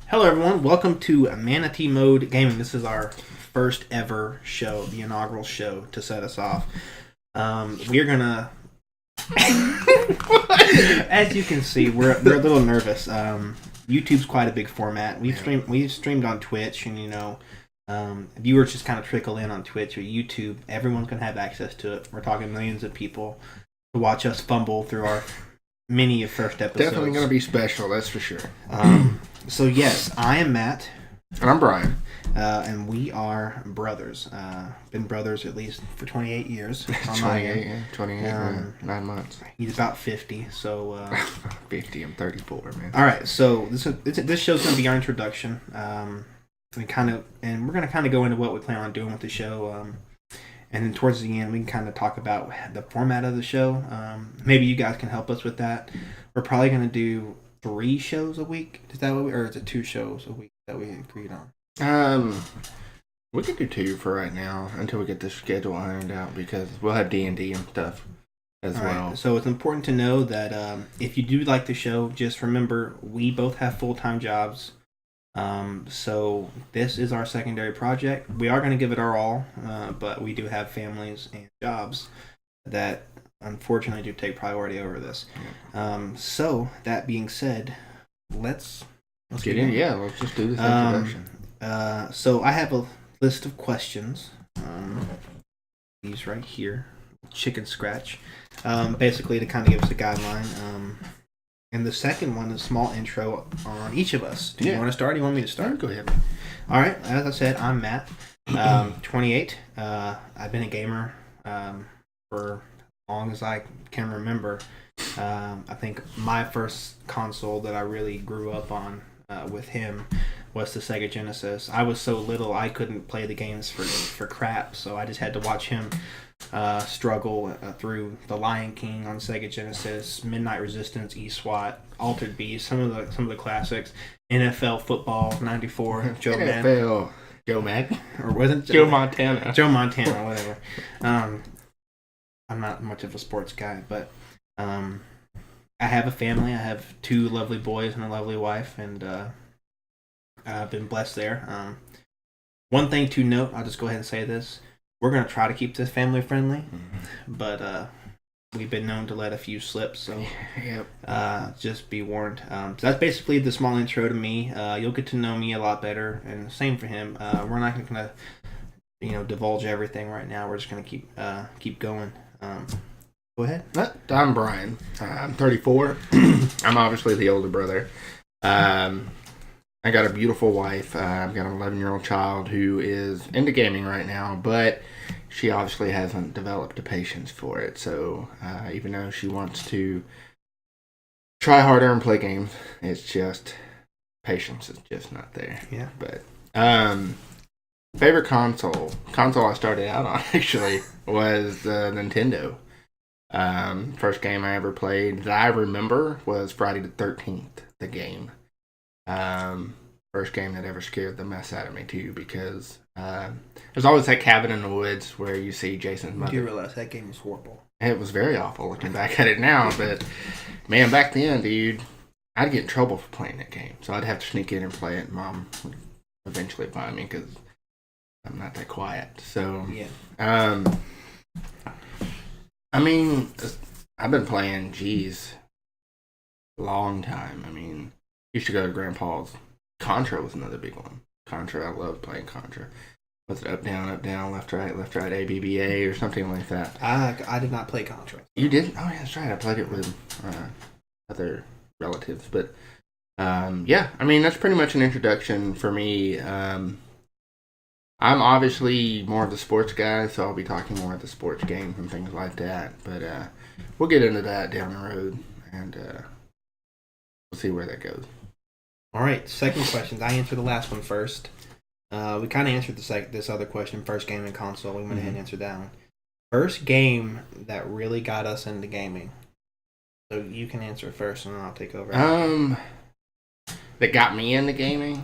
Hello, everyone. Welcome to Manatee Mode Gaming. This is our first ever show, the inaugural show to set us off. We're gonna, as you can see, we're a little nervous. YouTube's quite a big format. We've streamed on Twitch, and viewers just kind of trickle in on Twitch or YouTube. Everyone's gonna have access to it. We're talking millions of people to watch us fumble through our many first episodes. Definitely gonna be special, that's for sure. So yes, I am Matt. And I'm Brian. And we are brothers. Been brothers at least for 28 years. 28, 9 months. He's about 50, so... 50, I'm 34, man. Alright, so this show's going to be our introduction. We're going to kind of go into what we plan on doing with the show. And then towards the end, we can kind of talk about the format of the show. Maybe you guys can help us with that. We're probably going to do 3 shows a week. Is that or is it 2 shows a week that we agreed on? We could do 2 for right now until we get the schedule ironed out because we'll have D&D and stuff as well. Right. So it's important to know that if you do like the show, just remember we both have full-time jobs. So this is our secondary project. We are going to give it our all, but we do have families and jobs that unfortunately do take priority over this. So that being said, let's get in. Yeah, let's just do this introduction. So I have a list of questions. These right here, chicken scratch. Basically to kind of give us a guideline. And the second one is a small intro on each of us. Do you want to start? Do you want me to start? Go ahead. All right. As I said, I'm Matt. 28. I've been a gamer for long as I can remember. I think my first console that I really grew up on with him was the Sega Genesis. I was so little I couldn't play the games for crap, so I just had to watch him struggle through The Lion King on Sega Genesis, Midnight Resistance, E-SWAT, Altered Beast, some of the classics, NFL Football '94, Joe Madden. Joe Madden? Or wasn't Joe Montana. Joe Montana, whatever. I'm not much of a sports guy, but I have a family. I have 2 lovely boys and a lovely wife, and I've been blessed there. One thing to note, I'll just go ahead and say this. We're going to try to keep this family friendly, but we've been known to let a few slip, so just be warned. So that's basically the small intro to me. You'll get to know me a lot better, and same for him. We're not going to divulge everything right now. We're just going to keep going. Go ahead. I'm Brian. I'm 34. I'm obviously the older brother. I got a beautiful wife. I've got an 11-year-old child who is into gaming right now, but she obviously hasn't developed the patience for it. So even though she wants to try harder and play games, it's just patience is just not there. Yeah. But favorite console I started out on actually was the Nintendo. First game I ever played that I remember was Friday the 13th, the game. First game that ever scared the mess out of me too, because there's always that cabin in the woods where you see Jason's mother. You realize that game was horrible. It was very awful looking back at it now, but man, back then, dude, I'd get in trouble for playing that game, so I'd have to sneak in and play it. And Mom would eventually find me because I'm not that quiet. So yeah, I mean, I've been playing, a long time. I mean, used to go to Grandpa's. Contra was another big one. Contra, I loved playing Contra. Was it up, down, left, right, ABBA, or something like that? I did not play Contra. You didn't? Oh, yeah, that's right. I played it with other relatives. But, yeah, I mean, that's pretty much an introduction for me. I'm obviously more of the sports guy, so I'll be talking more of the sports games and things like that. But we'll get into that down the road, and we'll see where that goes. All right, second question. I answered the last one first. We kind of answered this other question, first game and console. We went ahead and answered that one. First game that really got us into gaming. So you can answer first, and then I'll take over. That got me into gaming?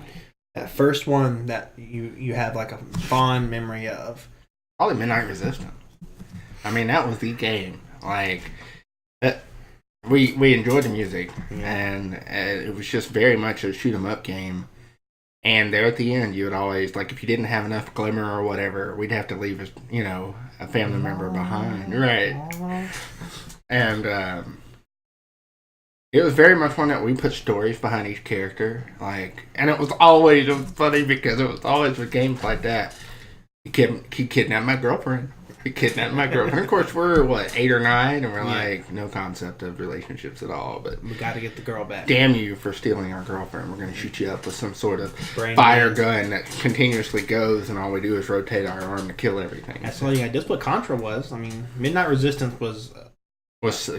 That first one that you have like a fond memory of. Probably Midnight Resistance. I mean, that was the game. Like, we enjoyed the music, and it was just very much a shoot 'em up game. And there at the end, you would always, like, if you didn't have enough glimmer or whatever, we'd have to leave, a family member behind. Right. And it was very much one that we put stories behind each character. And it was funny because it was always with games like that. He kidnapped my girlfriend. Of course, we're, 8 or 9, and we're no concept of relationships at all. But we got to get the girl back. Damn you for stealing our girlfriend. We're going to shoot you up with some sort of fire gun that continuously goes, and all we do is rotate our arm to kill everything. That's all you got. That's what Contra was. I mean, Midnight Resistance was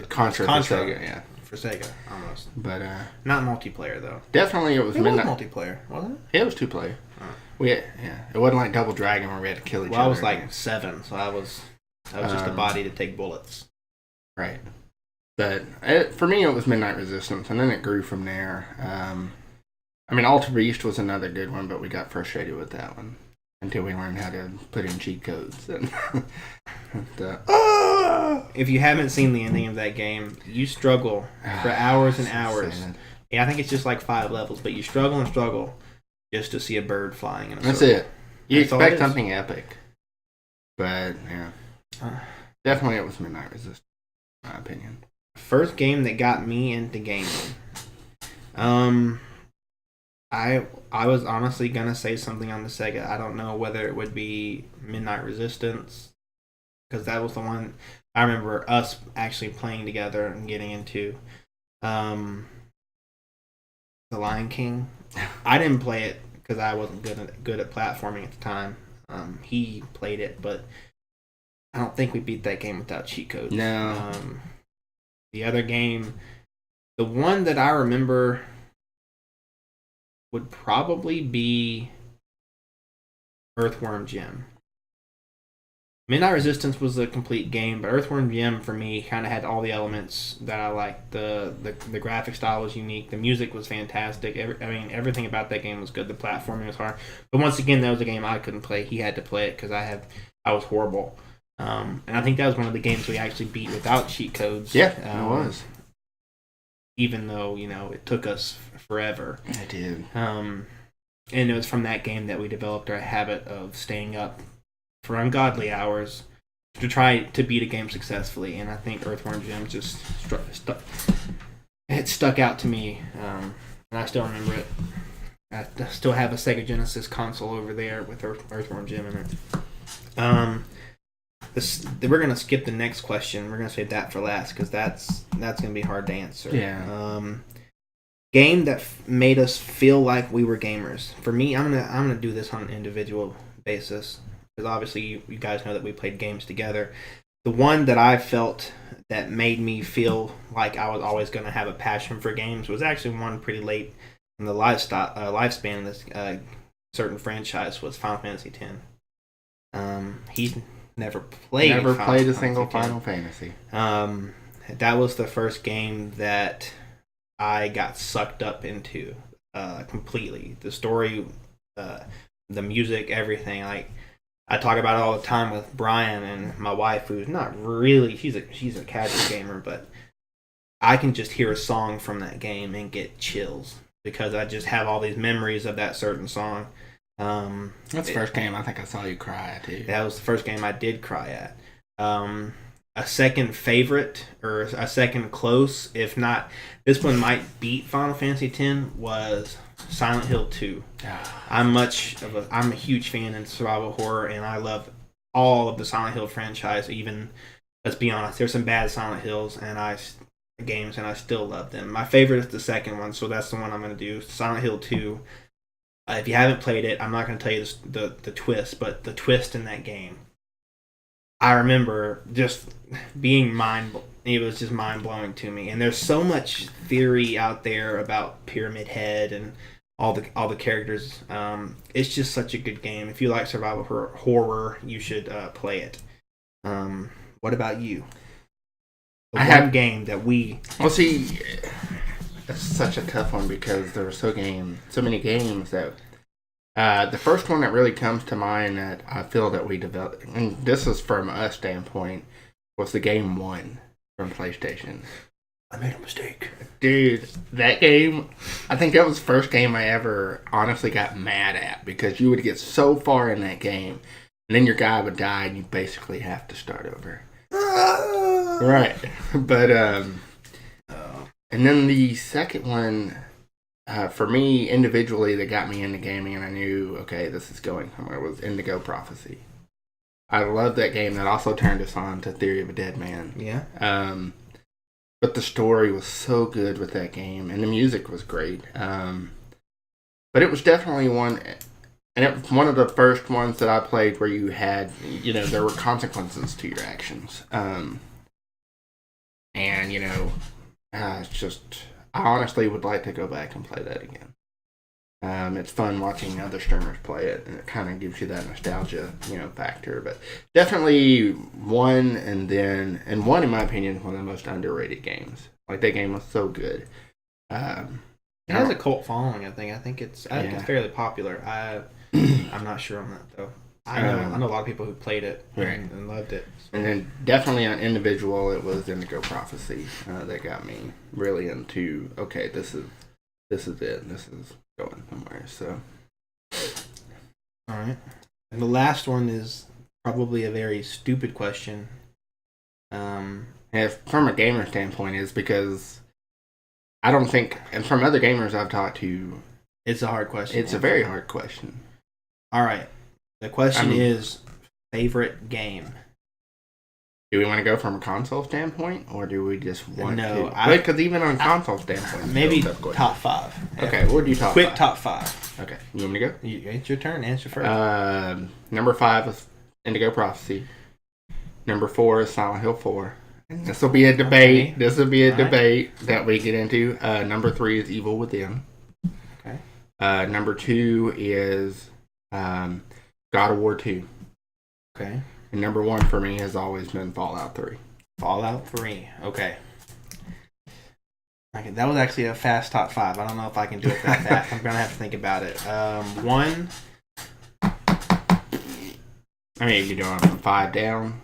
Contra for Sega, yeah. For Sega, almost. But, not multiplayer, though. Definitely it was Midnight. It was multiplayer, wasn't it? Yeah, it was 2-player. It wasn't like Double Dragon where we had to kill each other. Well, I was like 7, so I was just a body to take bullets. Right. But for me, it was Midnight Resistance, and then it grew from there. Alter Beast was another good one, but we got frustrated with that one until we learned how to put in cheat codes. If you haven't seen the ending of that game, you struggle for hours and hours. Yeah, I think it's just like 5 levels, but you struggle and struggle just to see a bird flying in a That's circle. it. You expect something epic. But, yeah. Definitely it was Midnight Resistance, in my opinion. First game that got me into gaming. I was honestly going to say something on the Sega. I don't know whether it would be Midnight Resistance, because that was the one I remember us actually playing together and getting into. The Lion King. I didn't play it because I wasn't good at platforming at the time. He played it, but I don't think we beat that game without cheat codes. No. The other game, the one that I remember would probably be Earthworm Jim. Midnight Resistance was a complete game, but Earthworm Jim for me kind of had all the elements that I liked. The graphic style was unique. The music was fantastic. Everything about that game was good. The platforming was hard. But once again, that was a game I couldn't play. He had to play it because I was horrible. And I think that was one of the games we actually beat without cheat codes. Yeah, it was. Even though, it took us forever. It did. And it was from that game that we developed our habit of staying up for ungodly hours to try to beat a game successfully. And I think Earthworm Jim just stuck out to me. And I still remember it. I still have a Sega Genesis console over there with Earthworm Jim in it. We're going to skip the next question. We're going to save that for last because that's going to be hard to answer. Yeah. Game that made us feel like we were gamers. For me, I'm gonna do this on an individual basis because obviously you guys know that we played games together. The one that I felt that made me feel like I was always going to have a passion for games was actually one pretty late in the lifespan of this certain franchise was Final Fantasy X. He's never played a single Final Fantasy. That was the first game that I got sucked up into completely. The story, the music, everything. Like I talk about it all the time with Brian and my wife, who's not really. She's a casual gamer, but I can just hear a song from that game and get chills because I just have all these memories of that certain song. That's the first game I think I saw you cry at too. That was the first game I did cry at. A second favorite or a second close, if not, this one might beat Final Fantasy X was Silent Hill 2. I'm a huge fan of survival horror, and I love all of the Silent Hill franchise. Even, let's be honest, there's some bad Silent Hills games, and I still love them. My favorite is the second one, so that's the one I'm going to do. Silent Hill 2. If you haven't played it, I'm not going to tell you the twist, but the twist in that game, I remember just being it was just mind-blowing to me. And there's so much theory out there about Pyramid Head and all the characters. It's just such a good game. If you like survival horror, you should play it. What about you? One game that we... Well, see... It's such a tough one because there were so many games that the first one that really comes to mind that I feel that we developed, and this is from a standpoint, was the game 1 from PlayStation. I made a mistake. Dude, that game, I think that was the first game I ever honestly got mad at because you would get so far in that game and then your guy would die and you basically have to start over. Right. But, and then the second one, for me individually, that got me into gaming and I knew, okay, this is going somewhere, was Indigo Prophecy. I love that game. That also turned us on to Theory of a Dead Man. Yeah. But the story was so good with that game, and the music was great. But it was definitely one, and it was one of the first ones that I played where you had, there were consequences to your actions. And, it's just, I honestly would like to go back and play that again. It's fun watching other streamers play it, and it kind of gives you that nostalgia, factor. But definitely one, and one, in my opinion, is one of the most underrated games. Like, that game was so good. It has a cult following, I think. I think it's fairly popular. I'm not sure on that, though. I know a lot of people who played it and loved it. So. And then definitely on individual, it was Indigo Prophecy that got me really into, okay, this is it. This is going somewhere. So, all right. And the last one is probably a very stupid question. From a gamer standpoint, is because I don't think, and from other gamers I've talked to, it's a hard question. It's a very hard question. All right. The question is favorite game. Do we want to go from a console standpoint, or do we just want to? Because even on console standpoint, maybe top 5. Okay, what do you quick top 5? Okay, you want me to go? It's your turn. Answer first. Number 5 is Indigo Prophecy. Number 4 is Silent Hill 4. This will be a debate. Okay. This will be a debate that we get into. Number 3 is Evil Within. Okay. Number 2 is God of War 2. Okay. And number 1 for me has always been Fallout 3. Fallout 3. Okay. That was actually a fast top 5. I don't know if I can do it that fast. I'm gonna have to think about it. 1. I mean, you doing from 5 down?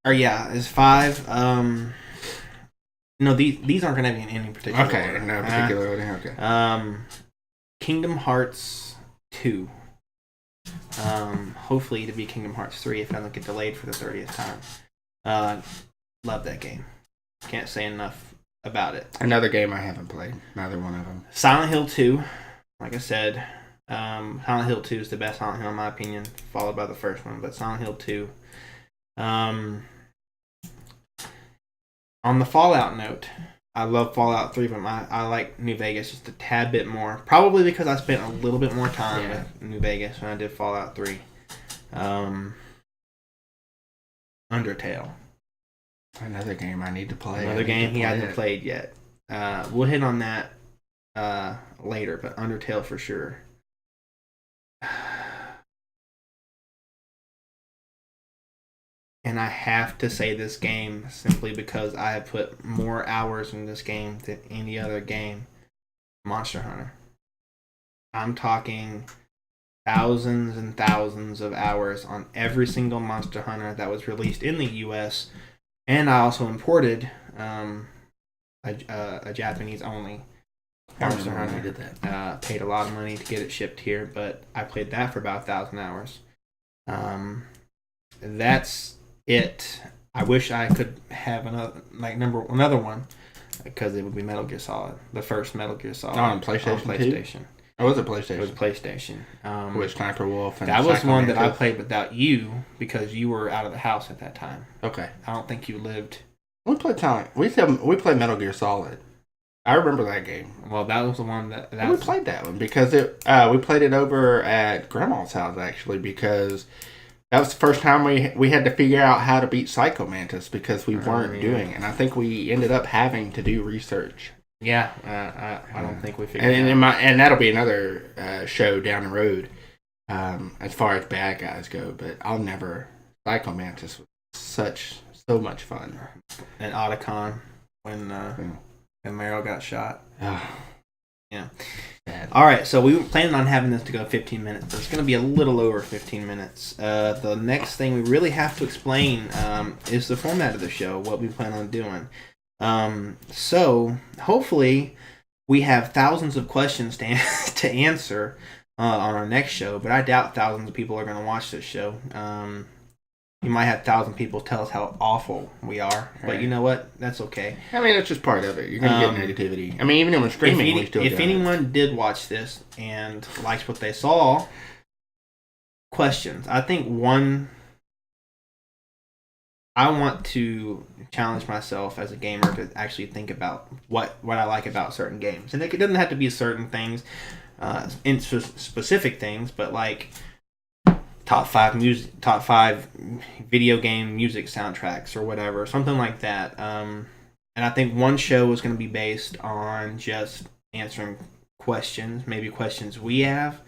Or yeah, it's 5. No, these aren't gonna be in any particular order. Okay, no particular order. Okay. Kingdom Hearts 2. Hopefully to be Kingdom Hearts 3 if I don't get delayed for the 30th time. Love that game. Can't say enough about it. Another game I haven't played. Neither one of them. Silent Hill 2. Like I said, Silent Hill 2 is the best Silent Hill in my opinion, followed by the first one. But Silent Hill 2. On the Fallout note, I love Fallout 3, but I like New Vegas just a tad bit more. Probably because I spent a little bit more time with New Vegas when I did Fallout 3. Undertale. Another game I need to play. Another game he hasn't played yet. We'll hit on that later, but Undertale for sure. And I have to say this game simply because I have put more hours in this game than any other game. Monster Hunter. I'm talking thousands and thousands of hours on every single Monster Hunter that was released in the U.S. And I also imported a Japanese only Monster Hunter. Did that. Paid a lot of money to get it shipped here, but I played that for about 1,000 hours. That's it. I wish I could have another one because it would be Metal Gear Solid, the first Metal Gear Solid on PlayStation. Oh, was it PlayStation? It was PlayStation. With Sniper Wolf. And that was one that I played without you because you were out of the house at that time. Okay. I don't think you lived. We played We played Metal Gear Solid. I remember that game. Well, that was the one that we played that one because we played it over at Grandma's house actually because that was the first time we had to figure out how to beat Psycho Mantis because we weren't doing it. And I think we ended up having to do research. Yeah, I don't think we figured it out. And that'll be another show down the road as far as bad guys go. But Psycho Mantis was so much fun. And Otacon when Meryl got shot. Yeah. Bad. All right, so we were planning on having this to go 15 minutes, but it's going to be a little over 15 minutes. The next thing we really have to explain is the format of the show, what we plan on doing. So hopefully we have thousands of questions to to answer on our next show, but I doubt thousands of people are going to watch this show. You might have 1,000 people tell us how awful we are, but Right. you know what? That's okay. I mean, it's just part of it. You're going to get negativity. I mean, even when streaming, we still if anyone did watch this and liked what they saw, questions. I think I want to challenge myself as a gamer to actually think about what I like about certain games, and it doesn't have to be certain things, in specific things, but like top five video game music soundtracks or whatever, something like that. And I think one show is going to be based on just answering questions, maybe questions we have.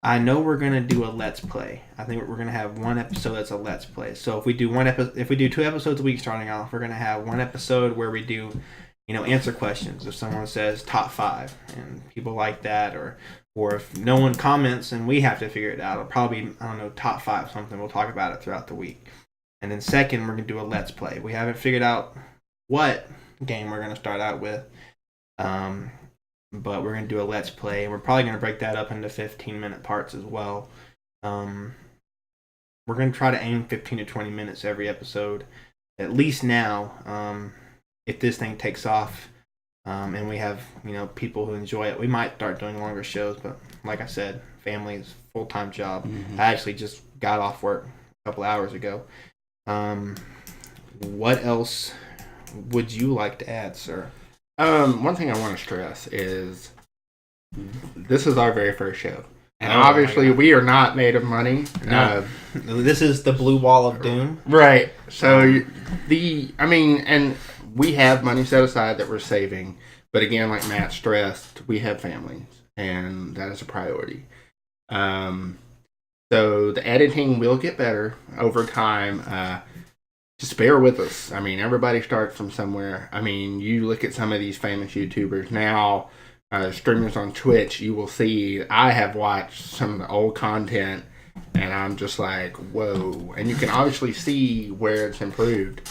I know we're gonna do a let's play. I think we're gonna have one episode that's a let's play. So if we do if we do 2 episodes a week starting off, we're gonna have one episode where we do, answer questions. If someone says top five and people like that, or if no one comments and we have to figure it out, it'll probably, I don't know, top five something. We'll talk about it throughout the week. And then second, we're gonna do a let's play. We haven't figured out what game we're gonna start out with. But we're going to do a let's play. We're probably going to break that up into 15-minute parts as well. We're going to try to aim 15 to 20 minutes every episode, at least now. If this thing takes off, and we have people who enjoy it, we might start doing longer shows. But like I said, family is a full-time job. Mm-hmm. I actually just got off work a couple hours ago. What else would you like to add, sir? One thing I want to stress is this is our very first show. And obviously we are not made of money. No. This is the blue wall of doom. Right. So and we have money set aside that we're saving. But again, like Matt stressed, we have families. And that is a priority. So the editing will get better over time. Just bear with us. I mean, everybody starts from somewhere. I mean, you look at some of these famous YouTubers now, streamers on Twitch, you will see I have watched some of the old content, and I'm just like, whoa. And you can obviously see where it's improved.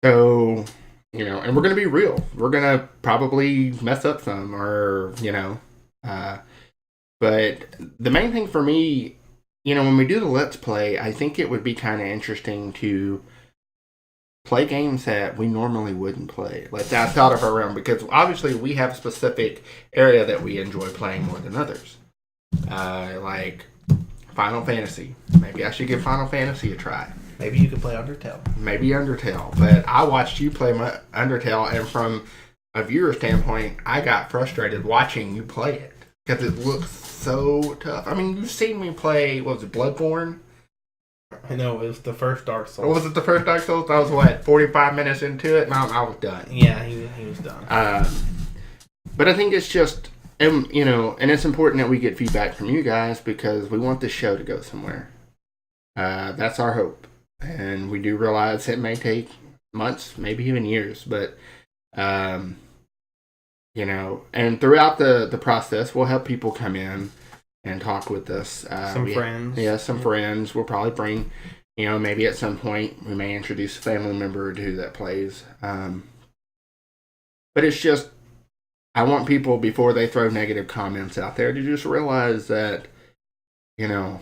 So, and we're going to be real. We're going to probably mess up some or, but the main thing for me, when we do the Let's Play, I think it would be kind of interesting to play games that we normally wouldn't play, like outside of our realm, because obviously we have a specific area that we enjoy playing more than others. Like Final Fantasy. Maybe I should give Final Fantasy a try. Maybe you could play Undertale. But I watched you play Undertale, and from a viewer standpoint, I got frustrated watching you play it because it looks so tough. I mean, you've seen me play, what was it, Bloodborne? I know, it was the first Dark Souls. Or was it the first Dark Souls? I was, 45 minutes into it? And I was done. Yeah, he was done. But I think it's just, and it's important that we get feedback from you guys because we want this show to go somewhere. That's our hope. And we do realize it may take months, maybe even years. But, and throughout the process, we'll have people come in and talk with us. Some friends. Yeah, some friends. We'll probably bring, maybe at some point we may introduce a family member or two that plays. But it's just, I want people, before they throw negative comments out there, to just realize that,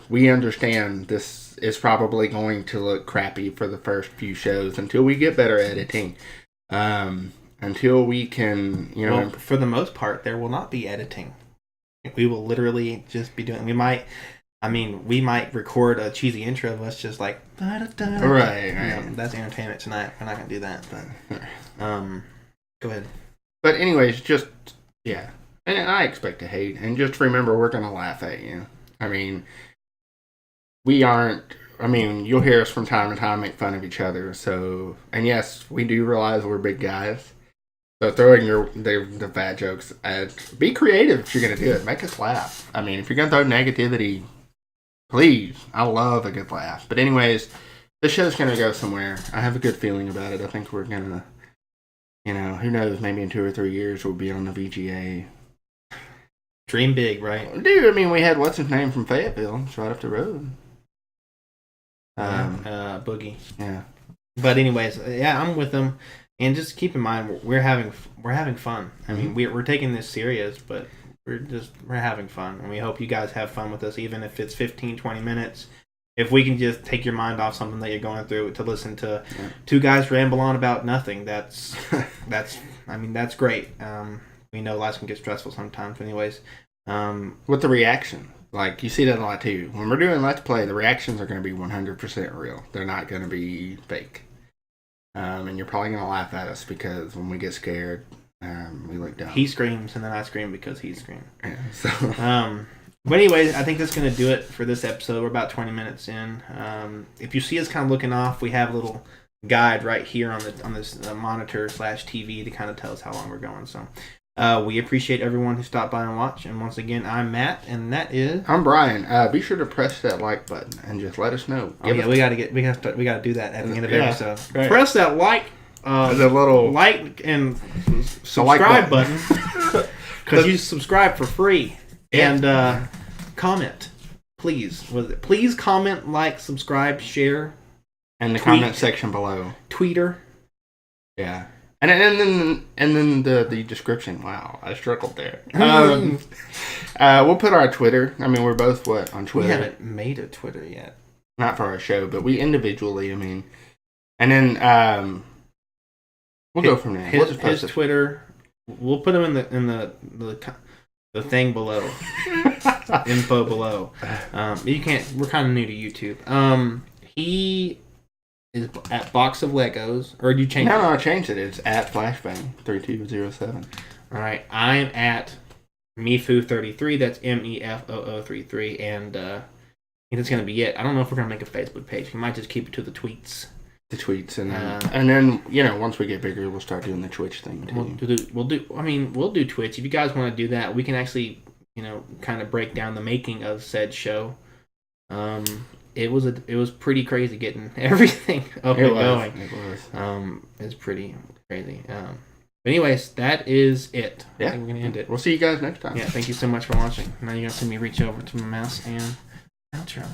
we understand this is probably going to look crappy for the first few shows until we get better editing. Until we can, Well, for the most part, there will not be editing. We will literally just be doing. We might record a cheesy intro of us just like da-da-da. Right. That's entertainment tonight. We're not gonna do that, but go ahead. But anyways, just yeah, and I expect to hate, and just remember we're gonna laugh at you. I mean, we aren't. I mean, you'll hear us from time to time make fun of each other. So, and yes, we do realize we're big guys. So throwing the fat jokes be creative if you're going to do it. Make us laugh. I mean, if you're going to throw negativity, please. I love a good laugh. But anyways, this show's going to go somewhere. I have a good feeling about it. I think we're going to, who knows, maybe in 2 or 3 years we'll be on the VGA. Dream big, right? Dude, I mean, we had what's his name from Fayetteville. It's right up the road. Boogie. Yeah. But anyways, yeah, I'm with them. And just keep in mind, we're having fun. I mean, we're taking this serious, but we're having fun, and we hope you guys have fun with us, even if it's 15, 20 minutes. If we can just take your mind off something that you're going through to listen to two guys ramble on about nothing, that's great. We know life can get stressful sometimes, anyways. With the reaction, like you see that a lot too. When we're doing Let's Play, the reactions are going to be 100% real. They're not going to be fake. And you're probably going to laugh at us because when we get scared, we look dumb. He screams, and then I scream because he screamed. Yeah, so. But anyways, I think that's going to do it for this episode. We're about 20 minutes in. If you see us kind of looking off, we have a little guide right here on this monitor/TV to kind of tell us how long we're going. So we appreciate everyone who stopped by and watched. And once again, I'm Matt, and that is... I'm Brian. Be sure to press that like button and just let us know. We got to do that at the end of every episode. Right. Press that like, the little like and subscribe button because you subscribe for free. And comment, please. Please comment, like, subscribe, share, and the comment section below. Tweeter. Yeah. And then the description. Wow, I struggled there. We'll put our Twitter. I mean, we're both on Twitter. We haven't made a Twitter yet. Not for our show, but we individually. I mean, and then we'll go from there. His Twitter. We'll put him in the thing below. Info below. You can't. We're kind of new to YouTube. He is at Box of Legos, or did you change it? No, I changed it. It's at Flashbang3207. All right, I'm at Mifu33. That's MEFOO33, and I think that's gonna be it. I don't know if we're gonna make a Facebook page. We might just keep it to the tweets. The tweets, and then once we get bigger, we'll start doing the Twitch thing too. We'll do Twitch. If you guys want to do that, we can actually kind of break down the making of said show. It was pretty crazy getting everything up and going. It was. It's pretty crazy. But anyways, that is it. Yeah, I think we're gonna end it. We'll see you guys next time. Yeah, thank you so much for watching. Now you're gonna see me reach over to my mouse and outro.